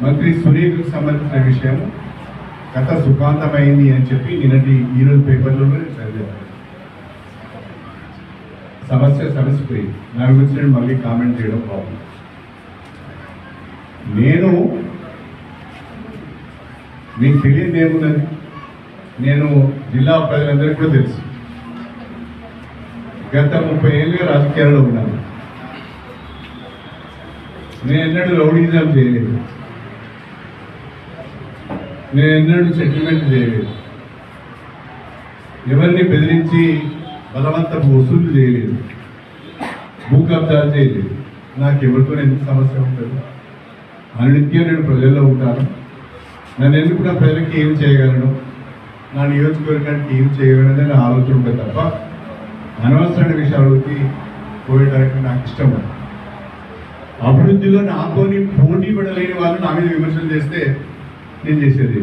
మంత్రి సునీల్కు సంబంధించిన విషయం కథ సుఖాంతమైంది అని చెప్పి నిన్నటి ఈరోజు పేపర్లలో చదివాను. సమస్య సమసిపోయి నా గురించి నేను మళ్ళీ కామెంట్ చేయడం బాగుంది. నేను మీకు తెలియదు ఏమున్నది, నేను జిల్లా ప్రజలందరికీ కూడా తెలుసు. గత 30 ఏళ్ళుగా రాజకీయాల్లో ఉన్నాను. నేను ఎన్నడూ రౌడీజం చేయలేదు, నేను ఎన్నడూ సెటిల్మెంట్ చేయలేదు, ఎవరిని బెదిరించి బలవంతపు వసూలు చేయలేదు, భూ కబ్జాలు చేయలేదు. నాకు ఎవరితో ఎందుకు సమస్య ఉంటుంది? అనునిత్యం నేను ప్రజల్లో ఉంటాను. నన్ను ఎందుకు ప్రజలకి ఏం చేయగలను, నా నియోజకవర్గానికి ఏం చేయగలను అనే ఆలోచన ఉంటుంది తప్ప అనవసరమైన విషయాలకి పోయేటానికి నాకు ఇష్టం లేదు. అభివృద్ధిలో నాతోని పోటీ పడలేని వాళ్ళు నా మీద విమర్శలు చేస్తే నేను చేసేది